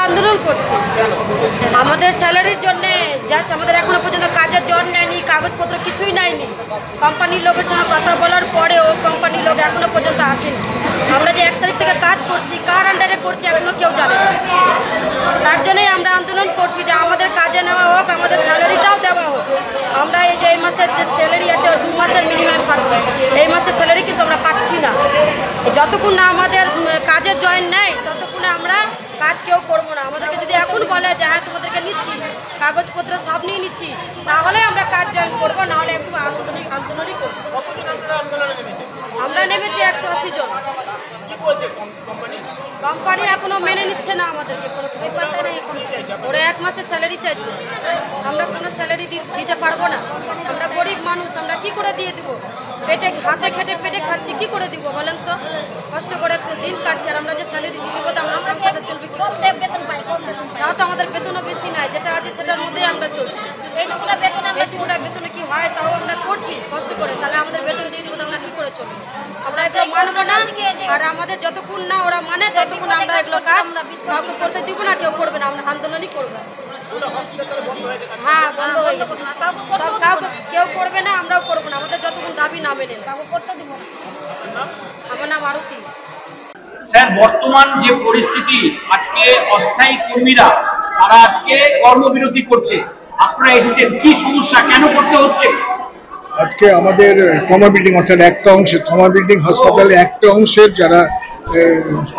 আন্দোলন করছি আমাদের স্যালারির জন্য। জাস্ট আমাদের এখনো পর্যন্ত কাজের জন নেয়নি, কাগজপত্র কিছুই নেয়নি। কোম্পানির লোকের সঙ্গে কথা বলার পরেও কোম্পানির লোক এখনো পর্যন্ত আসেনি। আমরা যে 1 তারিখ থেকে কাজ করছি, কার আন্ডারে করছি এখনো কেউ জানে না। তার জন্যই আমরা আন্দোলন করছি যে আমাদের কাজে নেওয়া হোক, আমাদের স্যালারিটাও দেওয়া হোক। আমরা এই যে এই মাসের যে স্যালারি আছে 2 মাসের মিনিমাম পাচ্ছি, এই মাসের স্যালারি কিন্তু আমরা পাচ্ছি না। যতক্ষণ না আমাদের কাজের জয়েন নেই ততক্ষণে আমরা কাজ কেউ করবো না। আমাদেরকে যদি এখন বলে যে হ্যাঁ তোমাদেরকে নিচ্ছি, কাগজপত্র সব নিয়ে নিচ্ছি, তাহলে আমরা কাজ জয়েন করবো, নাহলে একটু আন্দোলনই করবো। আমরা নেমেছি 180 জন। কোম্পানি এখনো মেনে নিচ্ছে না আমাদেরকে, কোনো কিছু ওরা 1 মাসের স্যালারি চাইছে। আমরা কোনো স্যালারি দিতে পারবো না। আমরা গরিব মানুষ, আমরা কি করে দিয়ে দিব? হাতে খেটে পেটে খাচ্ছি, কি করে দিব বলেন তো? কষ্ট করে দিন কাটছে, আর আমরা যে স্যালারি দিয়ে দেবো তো আমরা সংসারে চলবে। তাও তো আমাদের বেতনও বেশি নাই, যেটা আছে সেটার মধ্যেই আমরা চলছি। এইটুকুটা বেতনে কি হয়? তাও আমরা করছি কষ্ট করে, তাহলে আমাদের বেতন দিয়ে দিব তো আমরা কি করে চলবো? আমরা এগুলো মানবো না। আর আমাদের যতক্ষণ না ওরা মানে ততক্ষণ আমরা এগুলো কাজ কাউকে করতে দিব না, কেউ করবে না। আমরা আন্দোলনই করবো। হ্যাঁ, বন্ধ হয়ে গেছে। কাউকে কেউ করবে না, আমরাও করবো না। আমাদের যতক্ষণ দাবি না মেনে করতে দিব না। আমার নাম আরতি। স্যার, বর্তমান যে পরিস্থিতি, আজকে অস্থায়ী কর্মীরা তারা আজকে কর্মবিরতি করছে, আপনারা এসেছেন, কি সমস্যা, কেন করতে হচ্ছে? আজকে আমাদের ট্রমা বিল্ডিং, অর্থাৎ একটা অংশের ট্রমা বিল্ডিং হাসপাতালে একটা অংশের যারা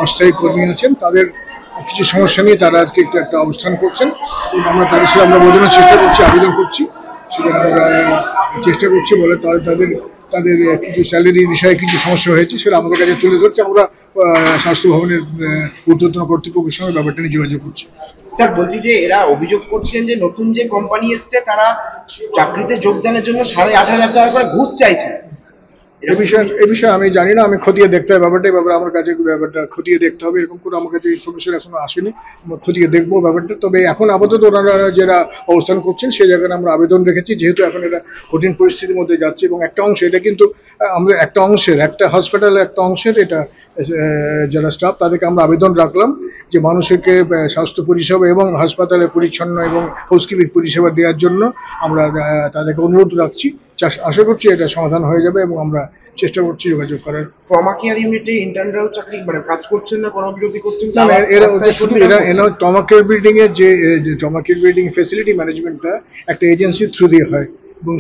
অস্থায়ী কর্মী আছেন তাদের কিছু সমস্যা নিয়ে তারা আজকে একটা অবস্থান করছেন। আমরা তাদের সাথে আমরা বোঝানোর চেষ্টা করছি, আবেদন করছি, সেখানে আমরা চেষ্টা করছি বলে তাদের কিছু স্যালারি বিষয়ে কিছু সমস্যা হয়েছে সেটা আমাদের কাছে তুলে ধরছে। আমরা স্বাস্থ্য ভবনের ঊর্ধ্বতন কর্তৃপক্ষের সঙ্গে ব্যাপারটা নিয়ে যোগাযোগ করছি। স্যার, বলছি যে এরা অভিযোগ করছেন যে নতুন যে কোম্পানি এসছে তারা চাকরিতে যোগদানের জন্য 8,500 টাকা করে ঘুষ চাইছে। এই বিষয়ে আমি জানি না, আমি খতিয়ে দেখতে হবে ব্যাপারটা। আমার কাছে ব্যাপারটা খতিয়ে দেখতে হবে, এরকম করে আমার কাছে ইনফরমেশন এখনো আসেনি, খতিয়ে দেখবো ব্যাপারটা। তবে এখন আপাতত ওনারা যারা অবস্থান করছেন সেই জায়গায় আমরা আবেদন রেখেছি, যেহেতু এখন এটা কঠিন পরিস্থিতির মধ্যে যাচ্ছে এবং একটা অংশ এটা কিন্তু আমরা একটা অংশের একটা হসপিটালে একটা অংশের এটা যারা স্টাফ তাদেরকে আমরা আবেদন রাখলাম যে মানুষকে স্বাস্থ্য পরিষেবা এবং হাসপাতালে পরিচ্ছন্ন এবং হাউসকিপিং পরিষেবা দেওয়ার জন্য আমরা তাদেরকে অনুরোধ রাখছি। আশা করছি এটা সমাধান হয়ে যাবে এবং আমরা চেষ্টা করছি যোগাযোগ করার। ট্রমা কেয়ার ইউনিটে ইন্টার্নরাও চাকরি কাজ করছেন না, কর্মবিরতি করছেন না? এরা ট্রমা কেয়ার বিল্ডিং এর যে ট্রমা কেয়ার বিল্ডিং ফ্যাসিলিটি ম্যানেজমেন্টটা একটা এজেন্সির থ্রু দিয়ে হয় এবং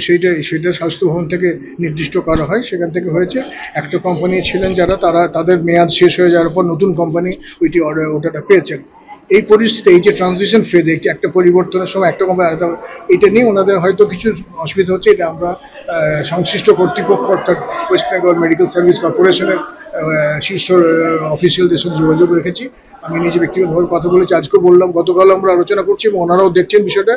সেটা স্বাস্থ্য ভবন থেকে নির্দিষ্ট করা হয়, সেখান থেকে হয়েছে। একটা কোম্পানি ছিলেন যারা তাদের মেয়াদ শেষ হয়ে যাওয়ার পর নতুন কোম্পানি ওটা পেয়েছেন। এই পরিস্থিতি, এই যে ট্রানজিশন ফেজ, একটা পরিবর্তনের সময় একটা কোম্পানি এটা নিয়ে ওনাদের হয়তো কিছু অসুবিধা হচ্ছে। এটা আমরা সংশ্লিষ্ট কর্তৃপক্ষ অর্থাৎ ওয়েস্ট বেঙ্গল মেডিকেল সার্ভিস কর্পোরেশনের শীর্ষ অফিসিয়ালদের সাথে যোগাযোগ রেখেছি। আমি নিজে ব্যক্তিগতভাবে কথা বলেছি, আজকেও বললাম, গতকাল আমরা আলোচনা করছি এবং ওনারাও দেখছেন বিষয়টা,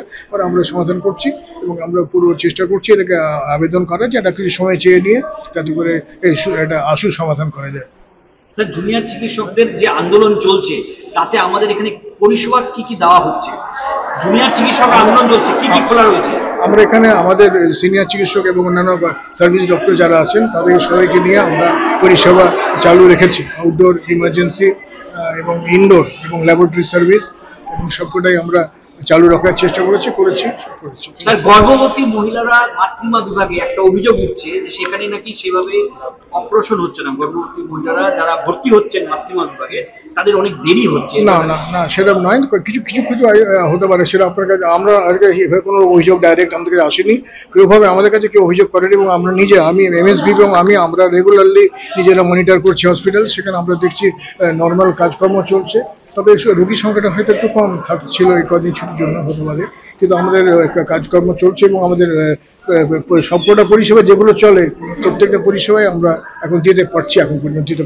আমরা সমাধান করছি এবং আমরা পুরো চেষ্টা করছি এটাকে আবেদন করা যে এটা কিছু সময় চেয়ে নিয়ে যাতে করে এটা আশু সমাধান করা যায়। স্যার, জুনিয়র চিকিৎসকদের যে আন্দোলন চলছে তাতে আমাদের এখানে পরিষেবা কি কি দেওয়া হচ্ছে? জুনিয়র চিকিৎসক আন্দোলন চলছে, কি কি খোলা রয়েছে? আমরা এখানে আমাদের সিনিয়র চিকিৎসক এবং অন্যান্য সার্ভিস ডক্টর যারা আছেন তাদের সবাইকে নিয়ে আমরা পরিষেবা চালু রেখেছি। আউটডোর, ইমার্জেন্সি এবং ইনডোর এবং ল্যাবরেটরি সার্ভিস এবং সবকটাই আমরা চালু রাখার চেষ্টা করেছি। স্যার, গর্ভবতী মহিলারা মাতৃমা বিভাগে একটা অভিযোগ উঠছে যে সেখানে নাকি সেভাবে অপারেশন হচ্ছে না। গর্ভবতী মহিলারা যারা ভর্তি হচ্ছেন মাতৃমা বিভাগে তাদের অনেক দেরি হচ্ছে। না সেরকম নয়, কিছু হতে পারে সেটা আপনার কাছে। আমরা আজকে এভাবে কোনো অভিযোগ ডাইরেক্ট আমাদের কাছে আসেনি, কেউভাবে আমাদের কাছে কেউ অভিযোগ করেনি এবং আমরা আমি এমএসবি এবং আমরা রেগুলারলি নিজেরা মনিটর করছি হসপিটাল, সেখানে আমরা দেখছি নর্মাল কাজকর্ম চলছে। তবে রোগীর সংখ্যাটা হয়তো একটু কম ছিল এই কদিন ছুটির জন্য হতে পারে, কিন্তু আমাদের কাজকর্ম চলছে এবং আমাদের সবকটা পরিষেবা যেগুলো চলে প্রত্যেকটা পরিষেবায় আমরা এখন দিতে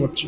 পারছি।